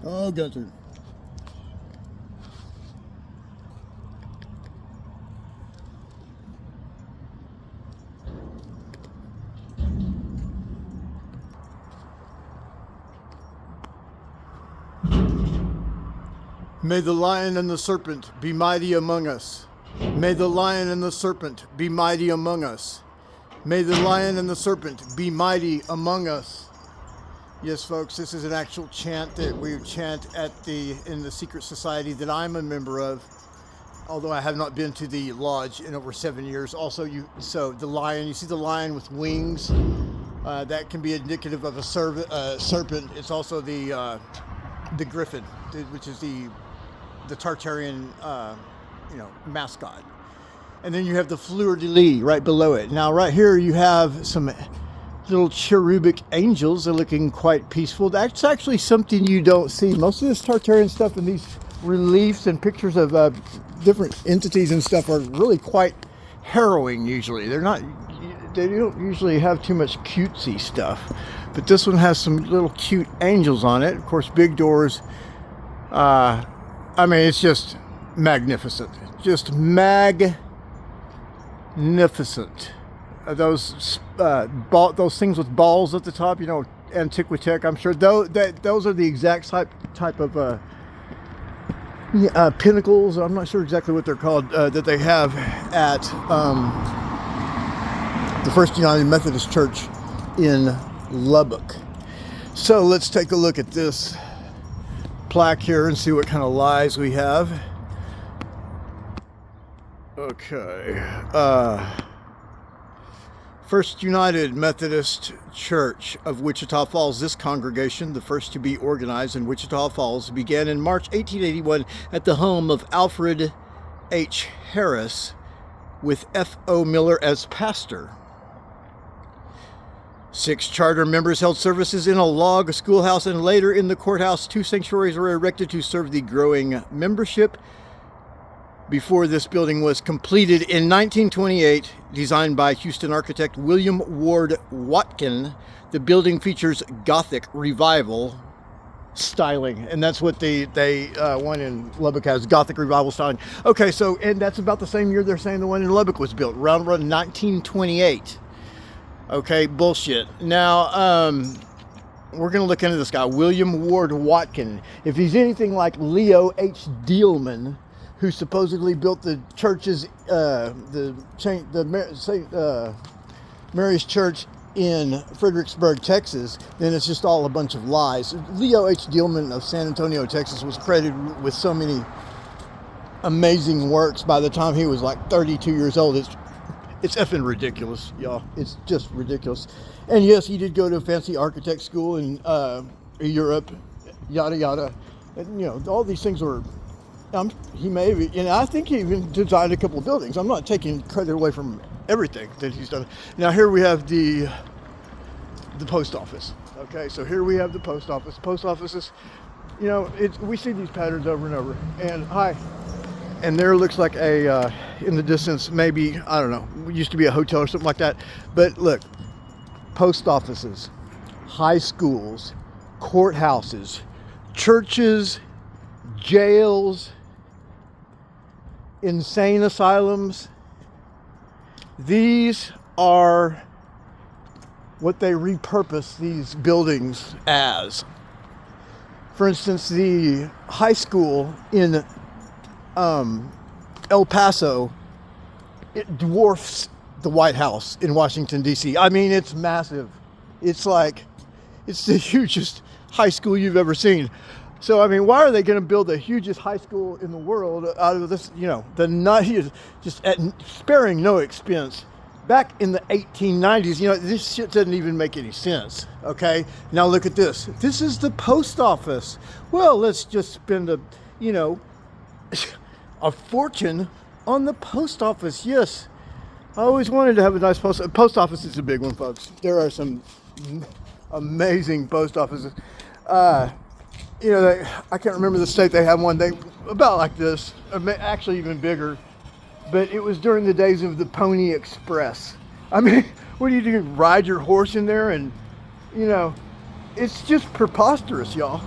Oh, Gunther. May the lion and the serpent be mighty among us. May the lion and the serpent be mighty among us. May the lion and the serpent be mighty among us. Yes, folks, this is an actual chant that we chant in the secret society that I'm a member of, although I have not been to the lodge in over 7 years. Also, so the lion, you see the lion with wings, that can be indicative of a serpent. It's also the Griffen, which is the Tartarian, mascot. And then you have the fleur-de-lis right below it. Now, right here, you have some little cherubic angels. They're looking quite peaceful. That's actually something you don't see. Most of this Tartarian stuff and these reliefs and pictures of different entities and stuff are really quite harrowing usually. They don't usually have too much cutesy stuff. But this one has some little cute angels on it. Of course, big doors. It's just magnificent. Just magnificent. Those things with balls at the top, Antiquitech, I'm sure. Those are the exact type of pinnacles. I'm not sure exactly what they're called, that they have at the First United Methodist Church in Lubbock. So let's take a look at this plaque here and see what kind of lies we have. Okay. First United Methodist Church of Wichita Falls. This congregation, the first to be organized in Wichita Falls, began in March 1881 at the home of Alfred H. Harris with F.O. Miller as pastor. 6 charter members held services in a log schoolhouse, and later in the courthouse 2 sanctuaries were erected to serve the growing membership. Before this building was completed in 1928, designed by Houston architect William Ward Watkin, the building features Gothic Revival styling, and that's what the one in Lubbock has, Gothic Revival styling. Okay, so, and that's about the same year they're saying the one in Lubbock was built, around 1928. Okay, bullshit. Now, we're going to look into this guy, William Ward Watkin. If he's anything like Leo H. Dielman, who supposedly built the churches, Mary's Church in Fredericksburg, Texas, then it's just all a bunch of lies. Leo H. Dielman of San Antonio, Texas, was credited with so many amazing works by the time he was like 32 years old. It's effing ridiculous, y'all. It's just ridiculous. And yes, he did go to a fancy architect school in Europe, yada yada. And, all these things were. He may have, and I think he even designed a couple of buildings. I'm not taking credit away from everything that he's done. Now here we have the post office. Okay, so here we have the post office. Post offices, we see these patterns over and over. And there looks like a in the distance, maybe, I don't know, used to be a hotel or something like that. But look, post offices, high schools, courthouses, churches, jails, insane asylums. These are what they repurpose these buildings as. For instance, the high school in El Paso, it dwarfs the White House in Washington, D.C. It's massive. It's the hugest high school you've ever seen. So, why are they going to build the hugest high school in the world out of this, just at sparing no expense? Back in the 1890s, this shit doesn't even make any sense, okay? Now look at this. This is the post office. Well, let's just spend a fortune on the post office. Yes, I always wanted to have a nice post office. Is a big one, folks. There are some amazing post offices. I can't remember the state. They have one about like this, actually even bigger, but it was during the days of the Pony Express. What do you do? Ride your horse in there? And it's just preposterous, y'all.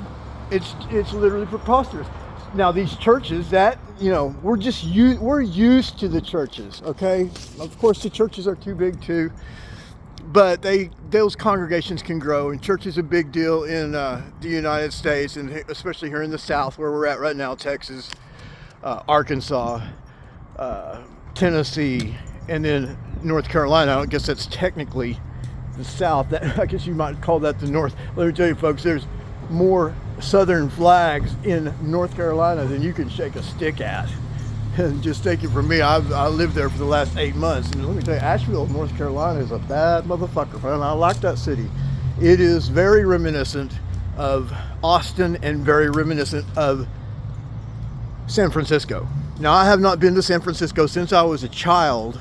It's literally preposterous. Now these churches that, you know, we're used to the churches, okay? Of course the churches are too big too, but those congregations can grow, and church is a big deal in the United States, and especially here in the South where we're at right now, Texas, Arkansas, Tennessee, and then North Carolina. I guess that's technically the South. I guess you might call that the North. Let me tell you folks, there's more Southern flags in North Carolina than you can shake a stick at. And just take it from me, I lived there for the last 8 months, and let me tell you, Asheville, North Carolina is a bad motherfucker, man. I like that city. It is very reminiscent of Austin and very reminiscent of San Francisco. Now, I have not been to San Francisco since I was a child,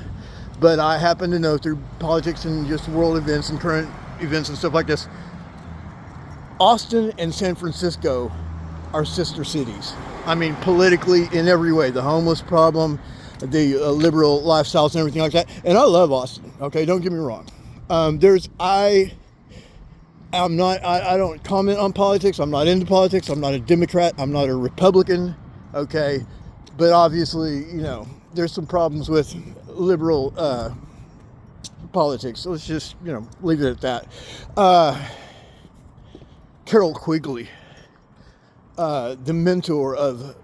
but I happen to know through politics and just world events and current events and stuff like this, Austin and San Francisco are sister cities. I mean, politically, in every way. The homeless problem, the liberal lifestyles and everything like that. And I love Austin, okay? Don't get me wrong. I don't comment on politics. I'm not into politics. I'm not a Democrat. I'm not a Republican, okay? But obviously, you know, there's some problems with liberal politics. So let's just, you know, leave it at that. Carol Quigley, the mentor of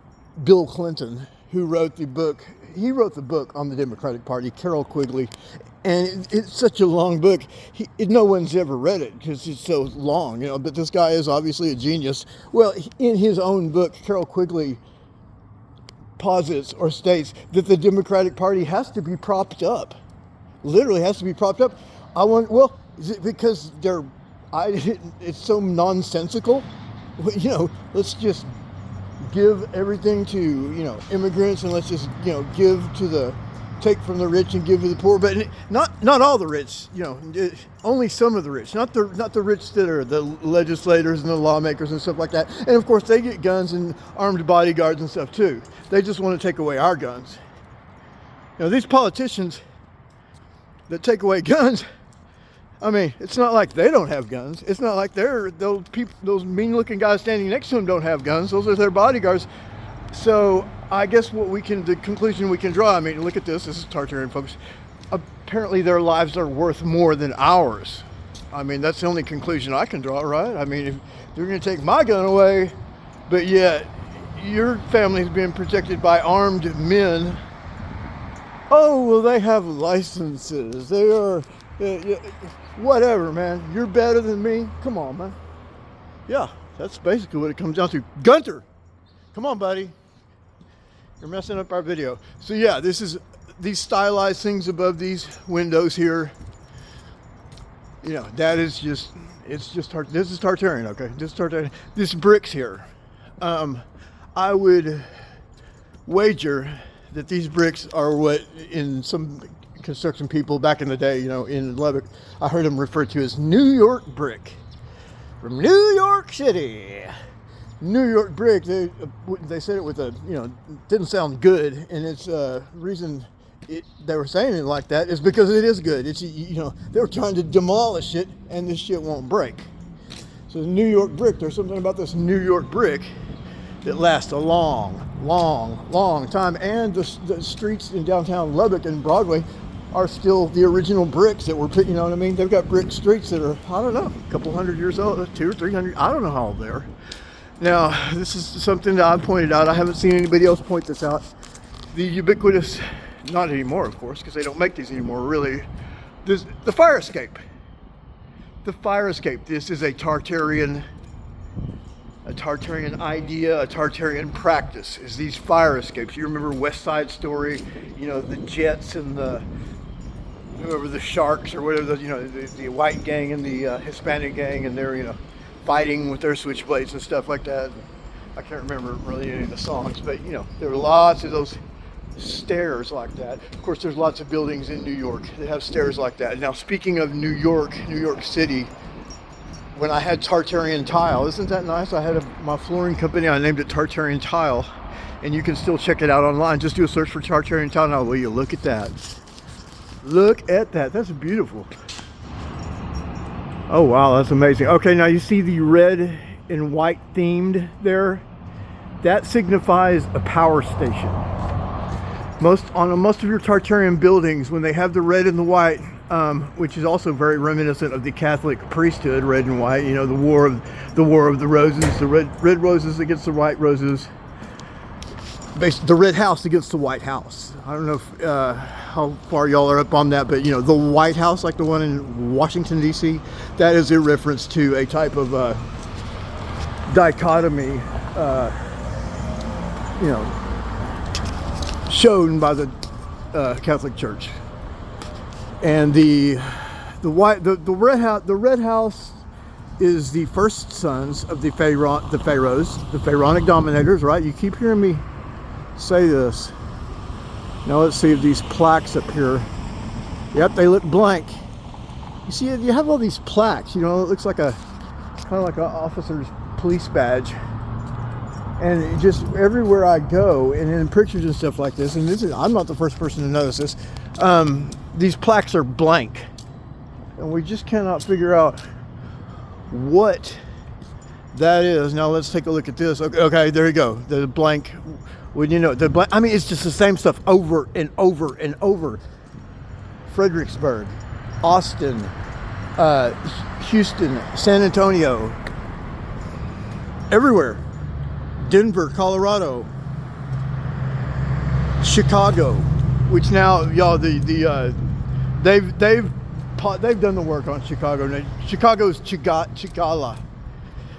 Bill Clinton, who wrote the book. He wrote the book on the Democratic Party, Carol Quigley, and it's such a long book. No one's ever read it because it's so long, you know. But this guy is obviously a genius. Well, in his own book, Carol Quigley posits or states that the Democratic Party has to be propped up. Literally has to be propped up. Well, is it because it's so nonsensical? You know, let's just give everything to, you know, immigrants, and let's just, you know, take from the rich and give to the poor. But not all the rich, you know, only some of the rich, not the rich that are the legislators and the lawmakers and stuff like that. And of course they get guns and armed bodyguards and stuff too. They just want to take away our guns. You know, these politicians that take away guns, I mean, it's not like they don't have guns. It's not like those mean-looking guys standing next to them don't have guns. Those are their bodyguards. So I guess the conclusion we can draw, I mean, look at this. This is Tartarian, folks. Apparently their lives are worth more than ours. I mean, that's the only conclusion I can draw, right? I mean, if they're going to take my gun away, but yet your family's being protected by armed men. Oh, well, they have licenses. They are... whatever, man. You're better than me. Come on, man. Yeah, that's basically what it comes down to. Gunter, come on, buddy. You're messing up our video. So yeah, this is these stylized things above these windows here. You know, that is just, this is Tartarian, okay? This is Tartarian. This bricks here. I would wager that these bricks are what in some construction people back in the day, you know, in Lubbock, I heard them referred to as New York brick. From New York City. New York brick, they said it with a, you know, didn't sound good, and it's reason they were saying it like that is because it is good. It's, you know, they were trying to demolish it, and this shit won't break. So the New York brick, there's something about this New York brick that lasts a long time, and the streets in downtown Lubbock and Broadway are still the original bricks that were put, you know what I mean? They've got brick streets that are, I don't know, a couple hundred years old, 200 or 300, I don't know how old they are. Now, this is something that I pointed out. I haven't seen anybody else point this out. The ubiquitous, not anymore, of course, because they don't make these anymore, really. The fire escape. The fire escape. This is a Tartarian idea, a Tartarian practice, is these fire escapes. You remember West Side Story, you know, the Jets and whoever the Sharks or whatever, you know, the white gang and the Hispanic gang, and they're, you know, fighting with their switchblades and stuff like that. I can't remember really any of the songs, but, you know, there were lots of those stairs like that. Of course, there's lots of buildings in New York that have stairs like that. Now, speaking of New York City, when I had Tartarian Tile, isn't that nice? I had my flooring company, I named it Tartarian Tile, and you can still check it out online. Just do a search for Tartarian Tile. Now, will you look at that? Look at that. That's beautiful. Oh, wow, that's amazing. Okay, now you see the red and white themed there, that signifies a power station. Most of your Tartarian buildings, when they have the red and the white, which is also very reminiscent of the Catholic priesthood, red and white. You know, the war of the roses, the red roses against the white roses. The red house against the white house. I don't know if, how far y'all are up on that, but you know, the White House, like the one in Washington D.C., that is a reference to a type of dichotomy, you know, shown by the Catholic Church. And the red house is the first sons of the pharaohs, the pharaonic dominators, right? You keep hearing me say this. Now let's see if these plaques up here. Yep, they look blank. You see, you have all these plaques. You know, it looks like kind of like an officer's police badge. And it just everywhere I go, and in pictures and stuff like this, and I'm not the first person to notice this. These plaques are blank, and we just cannot figure out what that is. Now let's take a look at this. Okay, there you go. The blank. When you know the blank, I mean, it's just the same stuff over and over and over. Fredericksburg, Austin, Houston, San Antonio, everywhere. Denver, Colorado, Chicago, which now y'all they've done the work on Chicago. Now, Chicago's Chicala.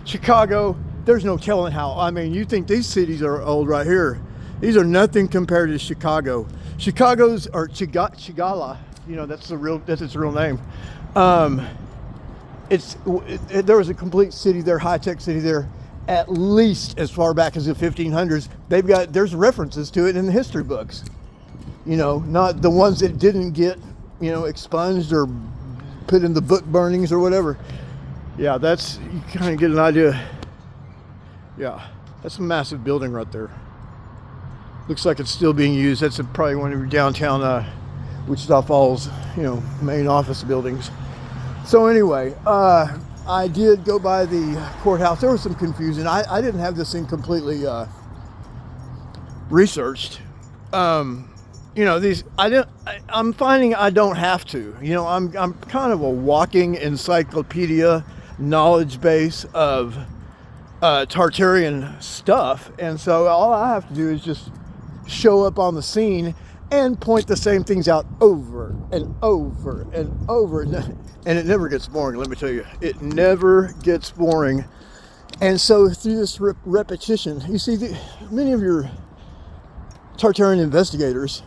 Chicago, there's no telling how. I mean, you think these cities are old right here. These are nothing compared to Chicago. Chicago's or Chigala, you know, that's its real name. There was a complete city there, high-tech city there, at least as far back as the 1500s. There's references to it in the history books. You know, not the ones that didn't get, you know, expunged or put in the book burnings or whatever. Yeah, you kind of get an idea. Yeah, that's a massive building right there. Looks like it's still being used. That's probably one of your downtown Wichita Falls, you know, main office buildings. So anyway, I did go by the courthouse. There was some confusion. I didn't have this thing completely researched. You know, I'm finding I don't have to. You know, I'm kind of a walking encyclopedia knowledge base of Tartarian stuff, and so all I have to do is just show up on the scene and point the same things out over and over and over, and it never gets boring. Let me tell you, it never gets boring. And so through this repetition, you see, many of your Tartarian investigators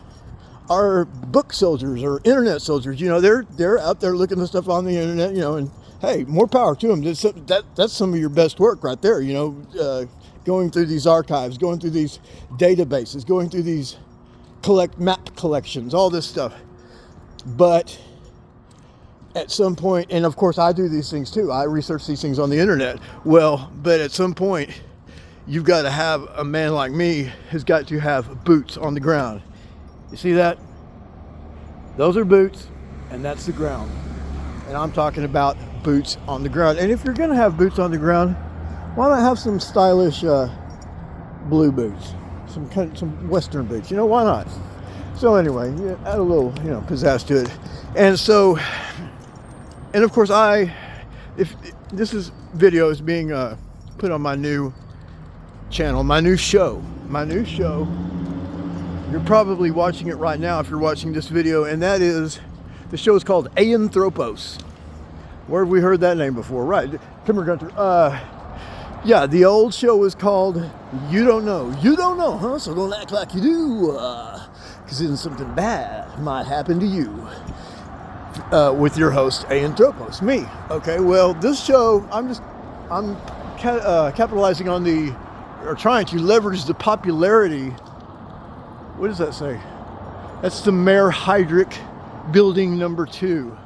are book soldiers or internet soldiers. You know, they're out there looking at stuff on the internet, you know, and hey, more power to them. That's some of your best work right there, you know, going through these archives, going through these databases, going through these map collections, all this stuff. But at some point, and of course I do these things too, I research these things on the internet. Well, but at some point, you've got to have a man like me who's got to have boots on the ground. You see that? Those are boots, and that's the ground. And I'm talking about boots on the ground. And if you're going to have boots on the ground, why not have some stylish blue boots, some Western boots? You know, why not? So anyway, add a little, you know, pizzazz to it. And so, and of course, if this video is being put on my new channel, my new show. You're probably watching it right now if you're watching this video, and that is, the show is called ARYAN. Where have we heard that name before? Right, come here, Gunter. Yeah, the old show was called You Don't Know. You don't know, huh? So don't act like you do, because then something bad might happen to you. With your host, ARYAN, me. Okay, well, this show, I'm capitalizing on or trying to leverage the popularity. What does that say? That's the Mayor Heydrich building number 2,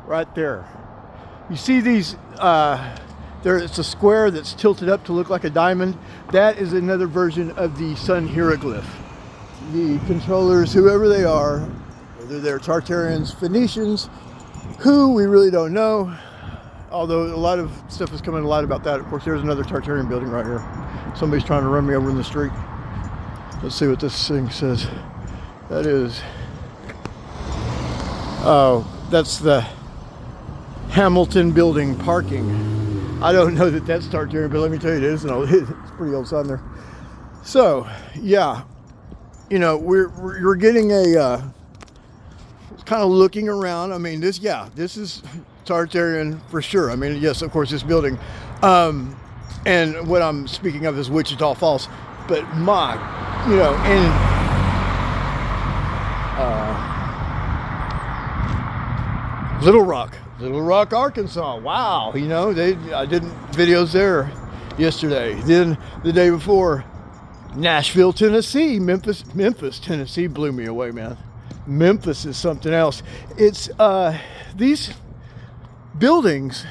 right there. You see these, it's a square that's tilted up to look like a diamond. That is another version of the sun hieroglyph. The controllers, whoever they are, whether they're Tartarians, Phoenicians, who we really don't know, although a lot of stuff is coming to light about that. Of course, there's another Tartarian building right here. Somebody's trying to run me over in the street. Let's see what this thing says. That is, oh, that's the Hamilton building parking. I don't know that that's Tartarian, but let me tell you, it's a pretty old sign there. So, yeah, you know, we're getting a, kind of looking around. I mean, this is Tartarian for sure. I mean, yes, of course, this building. And what I'm speaking of is Wichita Falls. But my, you know, and Little Rock, Arkansas. Wow, you know, I did videos there yesterday. Then the day before, Nashville, Tennessee. Memphis, Tennessee blew me away, man. Memphis is something else. It's these buildings,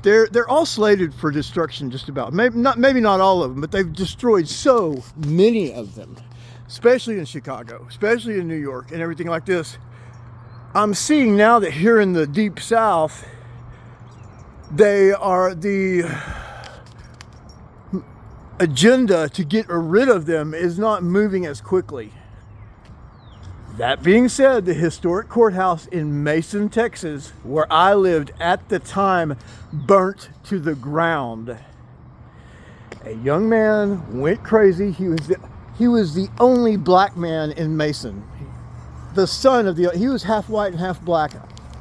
they're all slated for destruction, just about. Maybe not all of them, but they've destroyed so many of them, especially in Chicago, especially in New York, and everything like this. I'm seeing now that here in the Deep South, the agenda to get rid of them is not moving as quickly. That being said, the historic courthouse in Mason, Texas, where I lived at the time, burnt to the ground. A young man went crazy. He was the only black man in Mason. The son of he was half white and half black.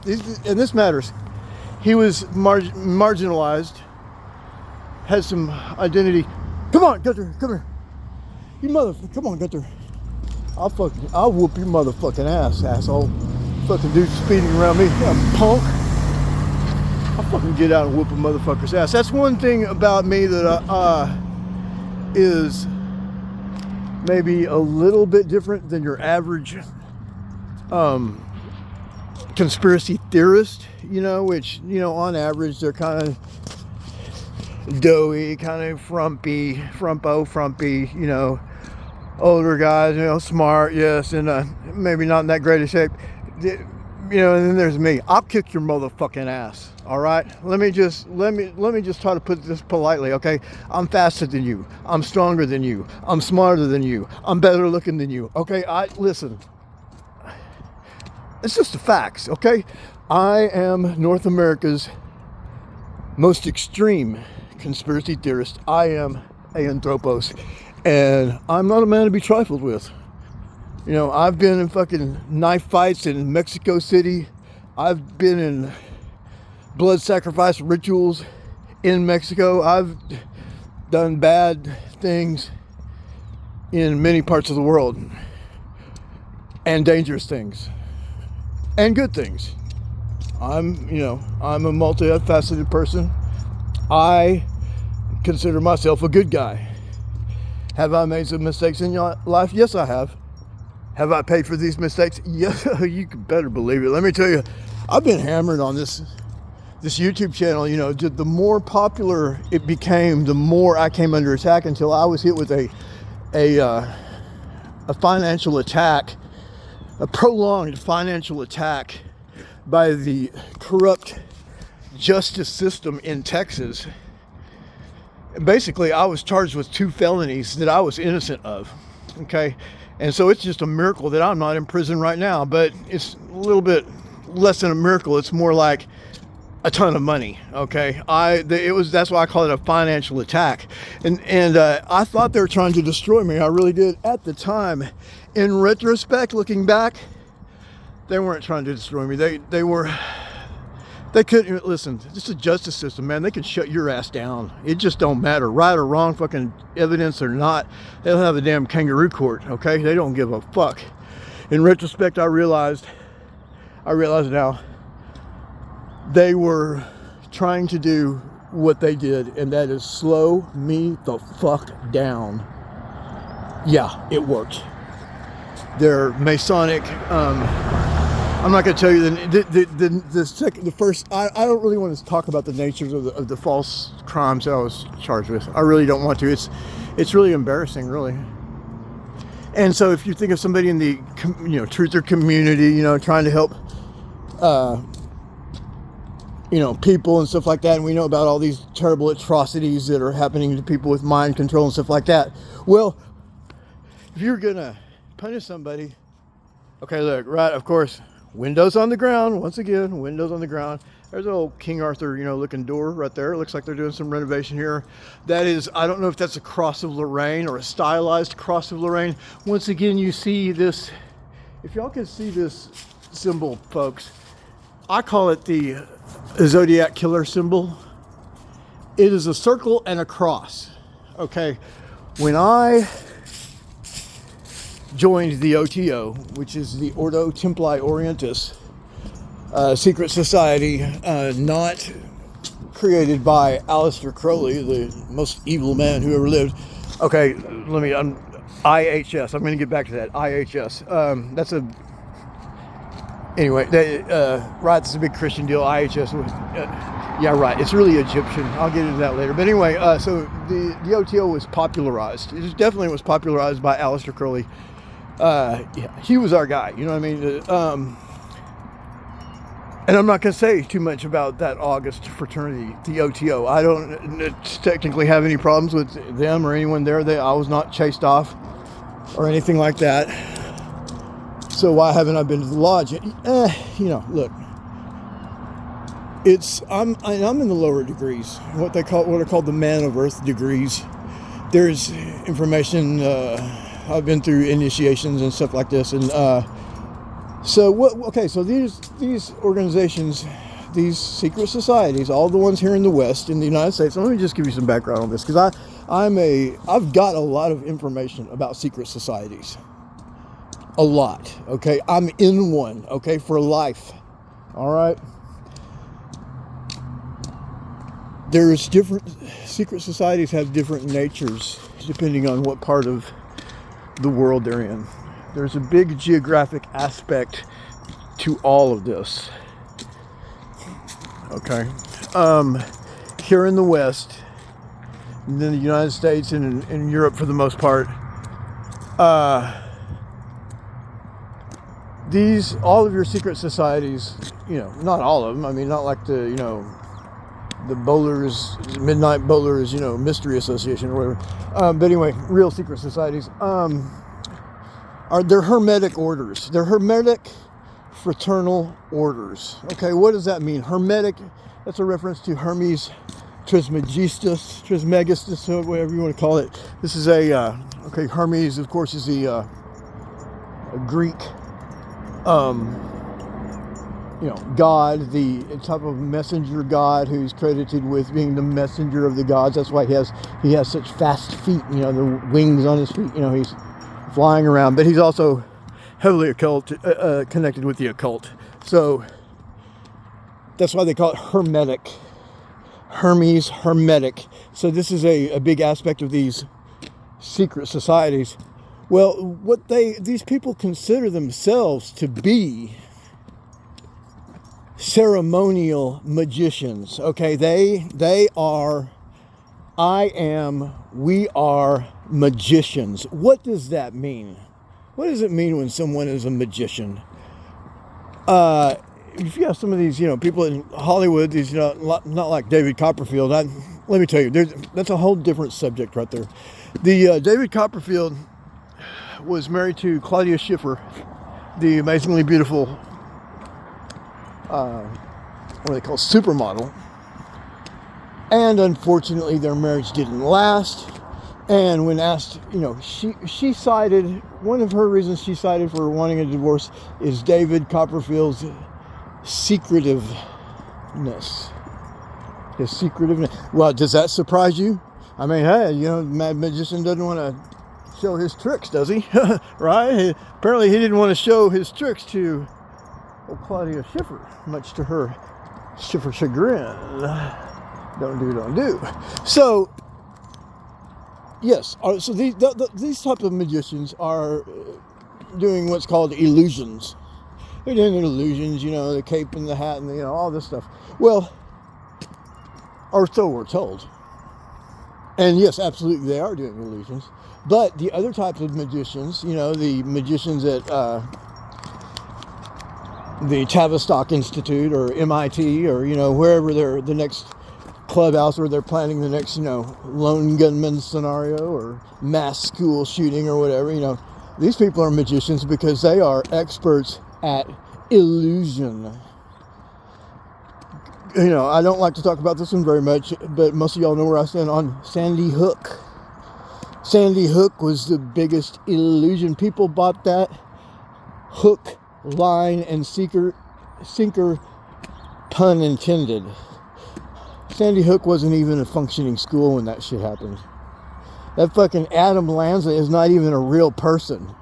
And this matters. He was marginalized, had some identity. Come on, Gunther, come here. Come on, Gunther. I'll whoop your motherfucking ass, asshole. Fucking dude speeding around me, yeah, punk. I'll fucking get out and whoop a motherfucker's ass. That's one thing about me that is maybe a little bit different than your average conspiracy theorist, you know, which, you know, on average they're kind of doughy, kind of frumpy, you know, older guys, you know, smart, yes, and maybe not in that great a shape, you know. And then there's me. I'll kick your motherfucking ass. All right. Let me just try to put this politely. Okay. I'm faster than you. I'm stronger than you. I'm smarter than you. I'm better looking than you. Okay. Listen. It's just the facts. Okay. I am North America's most extreme conspiracy theorist. I am Anthropos. And I'm not a man to be trifled with. You know, I've been in fucking knife fights in Mexico City. I've been in blood sacrifice rituals in Mexico. I've done bad things in many parts of the world. And dangerous things. And good things. I'm a multifaceted person. I consider myself a good guy. Have I made some mistakes in your life? Yes, I have. Have I paid for these mistakes? Yes, you can better believe it. Let me tell you, I've been hammered on this YouTube channel. You know, the more popular it became, the more I came under attack, until I was hit with a financial attack, a prolonged financial attack by the corrupt justice system in Texas. Basically, I was charged with 2 felonies that I was innocent of, okay? And so it's just a miracle that I'm not in prison right now, but it's a little bit less than a miracle. It's more like a ton of money, okay? That's why I call it a financial attack. And I thought they were trying to destroy me. I really did at the time. In retrospect, looking back, they weren't trying to destroy me. They couldn't, listen, it's a justice system, man. They can shut your ass down. It just don't matter, right or wrong, fucking evidence or not. They'll have a damn kangaroo court, okay? They don't give a fuck. In retrospect, I realized now, they were trying to do what they did, and that is slow me the fuck down. Yeah, it worked. They're Masonic, I'm not going to tell you the first. I don't really want to talk about the natures of the false crimes that I was charged with. I really don't want to. It's really embarrassing, really. And so, if you think of somebody in the truther community, trying to help people and stuff like that, and we know about all these terrible atrocities that are happening to people with mind control and stuff like that. Well, if you're gonna punish somebody, okay, look, right, of course, windows on the ground, once again, windows on the ground. There's an old King Arthur, looking door right there. It looks like they're doing some renovation here. That is, I don't know if that's a cross of Lorraine or a stylized cross of Lorraine. Once again, you see this, if y'all can see this symbol, folks, I call it the Zodiac Killer symbol. It is a circle and a cross. Okay, when I joined the OTO, which is the Ordo Templi Orientis, secret society, not created by Aleister Crowley, the most evil man who ever lived. Okay, IHS. I'm going to get back to that. IHS. Anyway, right, it's a big Christian deal. IHS was, yeah, right. It's really Egyptian. I'll get into that later. But anyway, so the OTO was popularized. It definitely was popularized by Aleister Crowley. Yeah, he was our guy. You know what I mean? And I'm not going to say too much about that August fraternity, the OTO. I don't technically have any problems with them or anyone there. I was not chased off or anything like that. So why haven't I been to the lodge? Look, I'm in the lower degrees, what are called the man of earth degrees. There's information. I've been through initiations and stuff like this, and so these organizations, these secret societies, all the ones here in the West, in the United States. Let me just give you some background on this, because I've got a lot of information about secret societies. A lot, okay? I'm in one, okay, for life, all right? There's different, secret societies have different natures, depending on what part of the world they're in. There's a big geographic aspect to all of this, okay? Here in the West, and then the United States and in Europe for the most part, all of your secret societies, not all of them. I mean, not like the bowlers, midnight bowlers, mystery association or whatever. But anyway, real secret societies, they're hermetic orders. They're hermetic fraternal orders. Okay, what does that mean? Hermetic, that's a reference to Hermes Trismegistus, or whatever you want to call it. This is Hermes, of course, is a Greek God, the type of messenger God who's credited with being the messenger of the gods. That's why he has such fast feet, the wings on his feet, he's flying around, but he's also heavily connected with the occult. So that's why they call it hermetic. Hermes, hermetic. So this is a big aspect of these secret societies. Well, these people consider themselves to be ceremonial magicians. Okay, they are, we are magicians. What does that mean? What does it mean when someone is a magician? If you have some of these, people in Hollywood, these, not like David Copperfield. Let me tell you, that's a whole different subject right there. The David Copperfield was married to Claudia Schiffer, the amazingly beautiful, what do they call, supermodel. And unfortunately, their marriage didn't last. And when asked, she cited, one of her reasons she cited for wanting a divorce is David Copperfield's secretiveness. His secretiveness. Well, does that surprise you? I mean, hey, the mad magician doesn't want to show his tricks, does he? Right? Apparently he didn't want to show his tricks to Claudia Schiffer, much to her Schiffer chagrin. Don't do. So, yes, so these type of magicians are doing what's called illusions. They're doing illusions, the cape and the hat and all this stuff. Well, or so we're told. And yes, absolutely, they are doing illusions. But the other types of magicians, the magicians that the Tavistock Institute or MIT or, wherever they're the next clubhouse where they're planning the next, lone gunman scenario or mass school shooting or whatever, these people are magicians because they are experts at illusion. I don't like to talk about this one very much, but most of y'all know where I stand on Sandy Hook. Sandy Hook was the biggest illusion. People bought that hook, line, and sinker, pun intended. Sandy Hook wasn't even a functioning school when that shit happened. That fucking Adam Lanza is not even a real person.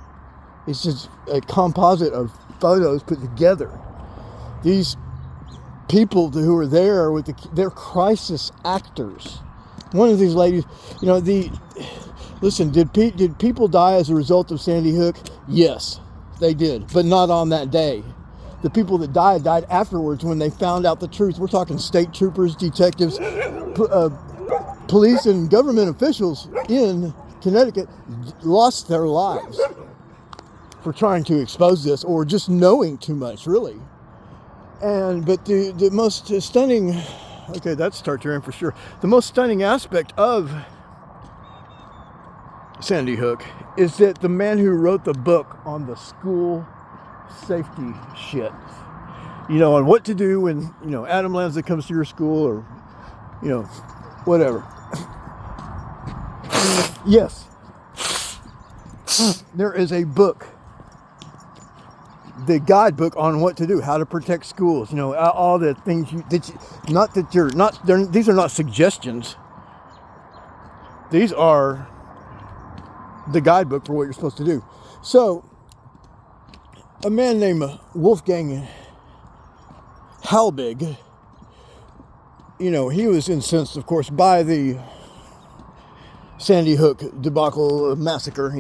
It's just a composite of photos put together. These people who are there they're crisis actors. One of these ladies, listen, did people die as a result of Sandy Hook? Yes, they did, but not on that day. The people that died afterwards when they found out the truth. We're talking state troopers, detectives, police, and government officials in Connecticut lost their lives for trying to expose this or just knowing too much, really. But the most stunning, okay, that's Tartarian for sure. The most stunning aspect of Sandy Hook is that the man who wrote the book on the school safety shit, on what to do when, Adam Lanza comes to your school or, whatever. Yes, there is a book, the guidebook on what to do, how to protect schools, all the things these are not suggestions. These are the guidebook for what you're supposed to do. So, a man named Wolfgang Halbig, he was incensed, of course, by the Sandy Hook debacle massacre,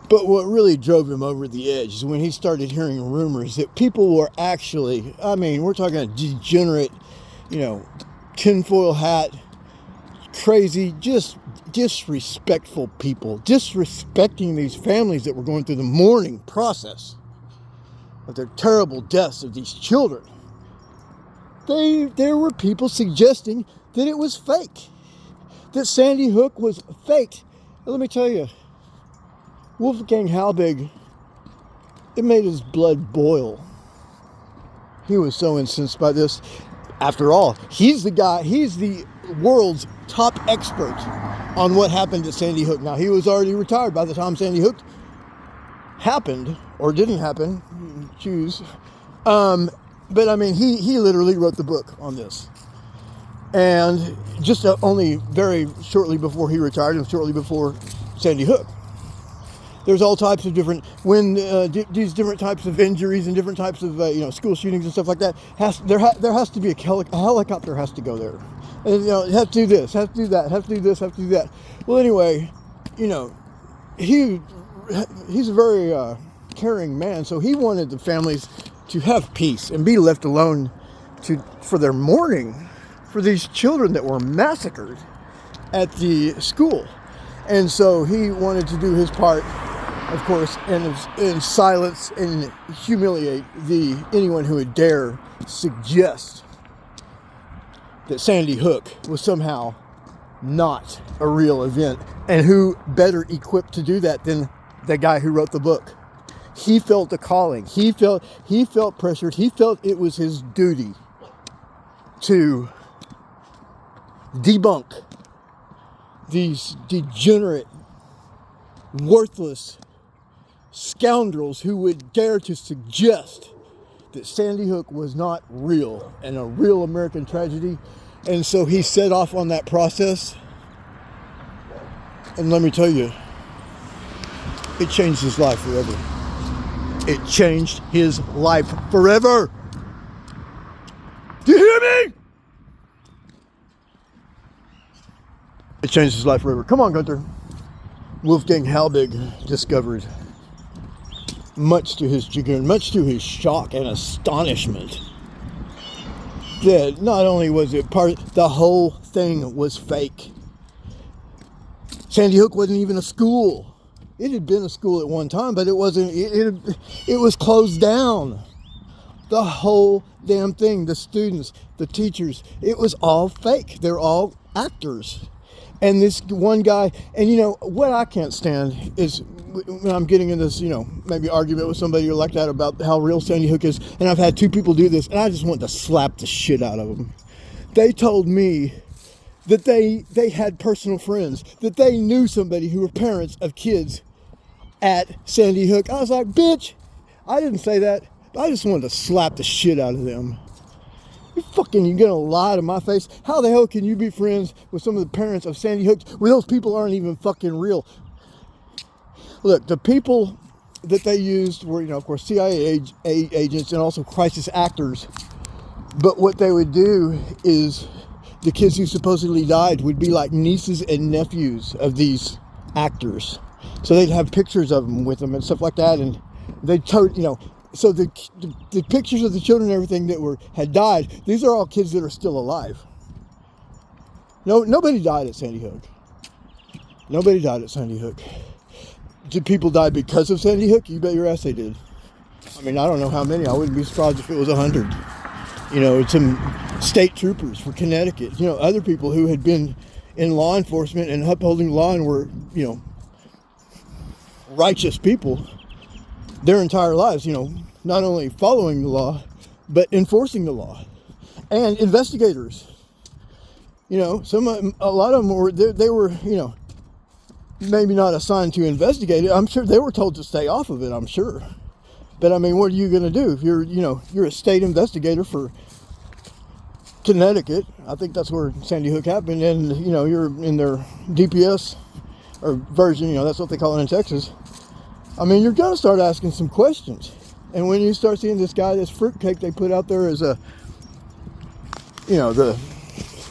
but what really drove him over the edge is when he started hearing rumors that people were actually, we're talking a degenerate, tinfoil hat, crazy, just disrespectful people, disrespecting these families that were going through the mourning process of their terrible deaths of these children. There were people suggesting that it was fake, that Sandy Hook was fake. Let me tell you, Wolfgang Halbig, it made his blood boil. He was so incensed by this. After all, he's the world's top expert on what happened at Sandy Hook. Now, he was already retired by the time Sandy Hook happened, or didn't happen, choose. But he literally wrote the book on this. And just only very shortly before he retired and shortly before Sandy Hook, there's all types of different, these different types of injuries and different types of, school shootings and stuff like that, there has to be a helicopter has to go there. And, it has to do this, has to do that, has to do this, has to do that. Well, anyway, he's a very caring man, so he wanted the families to have peace and be left alone for their mourning for these children that were massacred at the school. And so he wanted to do his part, of course, and silence and humiliate anyone who would dare suggest that Sandy Hook was somehow not a real event. And who better equipped to do that than the guy who wrote the book? He felt a calling. He felt pressured. He felt it was his duty to debunk these degenerate, worthless scoundrels who would dare to suggest that Sandy Hook was not real and a real American tragedy. And so he set off on that process. And let me tell you, it changed his life forever. It changed his life forever. Do you hear me? It changed his life forever. Come on, Gunther. Wolfgang Halbig discovered, much to his chagrin, much to his shock and astonishment, that not only was it the whole thing was fake. Sandy Hook wasn't even a school. It had been a school at one time, but it wasn't. It was closed down. The whole damn thing. The students, the teachers. It was all fake. They're all actors. And this one guy, and you know what I can't stand is when I'm getting in this, you know, maybe argument with somebody like that about how real Sandy Hook is. And I've had two people do this, and I just want to slap the shit out of them. They told me that they had personal friends, that they knew somebody who were parents of kids at Sandy Hook. I was like, bitch, I didn't say that. I just wanted to slap the shit out of them. You're gonna lie to my face? How the hell can you be friends with some of the parents of Sandy Hook when those people aren't even fucking real? Look, the people that they used were, you know, of course, CIA agents and also crisis actors. But what they would do is the kids who supposedly died would be like nieces and nephews of these actors. So they'd have pictures of them with them and stuff like that. And they'd, you know, so the pictures of the children and everything that had died, these are all kids that are still alive. Nobody died at Sandy Hook. Nobody died at Sandy Hook. Did people die because of Sandy Hook? You bet your ass they did. I mean, I don't know how many. I wouldn't be surprised if it was 100. You know, some state troopers for Connecticut. You know, other people who had been in law enforcement and upholding law and were, you know, righteous people their entire lives, you know, not only following the law, but enforcing the law. And investigators. You know, a lot of them were, they were, you know, maybe not assigned to investigate it. I'm sure they were told to stay off of it, I'm sure. But I mean, what are you going to do if you're a state investigator for Connecticut? I think that's where Sandy Hook happened. And, you know, you're in their DPS or version, you know, that's what they call it in Texas. I mean, you're going to start asking some questions. And when you start seeing this fruitcake they put out there as a, you know, the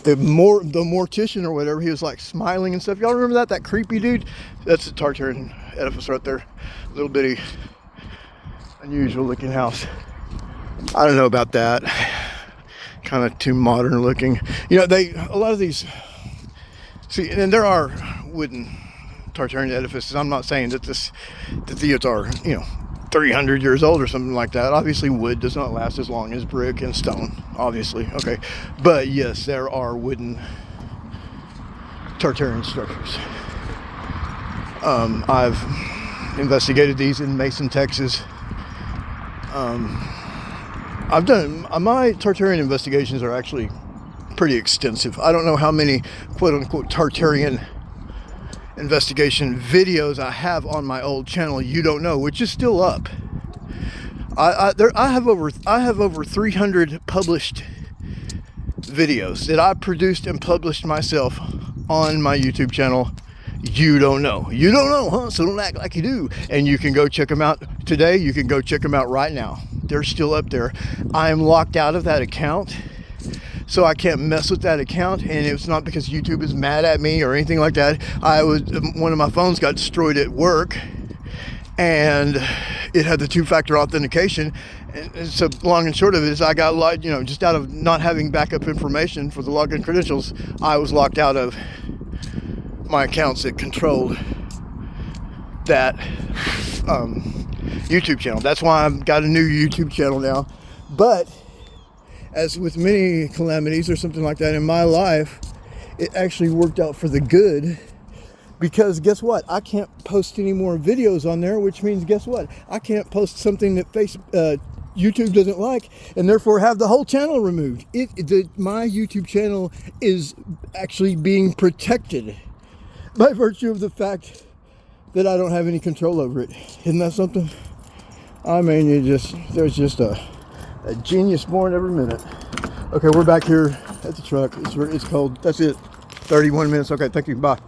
mortician or whatever, he was like smiling and stuff. Y'all remember that creepy dude? That's the Tartarian edifice right there. Little bitty, unusual looking house. I don't know about that. Kind of too modern looking. You know, a lot of these, see, and there are wooden Tartarian edifices. I'm not saying that these are, you know, 300 years old or something like that. Obviously, wood does not last as long as brick and stone, obviously, okay. But yes, there are wooden Tartarian structures. I've investigated these in Mason, Texas. I've done, my Tartarian investigations are actually pretty extensive. I don't know how many quote-unquote Tartarian investigation videos I have on my old channel. You don't know, which is still up. I have over 300 published videos that I produced and published myself on my YouTube channel. You don't know, huh? So don't act like you do. And you can go check them out today. You can go check them out right now. They're still up there. I am locked out of that account, so I can't mess with that account. And it's not because YouTube is mad at me or anything like that. One of my phones got destroyed at work, and it had the two-factor authentication. And so long and short of it is, I got, you know, just out of not having backup information for the login credentials, I was locked out of my accounts that controlled that YouTube channel. That's why I've got a new YouTube channel now. But as with many calamities or something like that in my life, it actually worked out for the good, because guess what? I can't post any more videos on there, which means guess what? I can't post something that YouTube doesn't like, and therefore have the whole channel removed. My YouTube channel is actually being protected by virtue of the fact that I don't have any control over it. Isn't that something? I mean, there's just a genius born every minute. Okay, we're back here at the truck. It's cold. That's it. 31 minutes. Okay, thank you. Bye.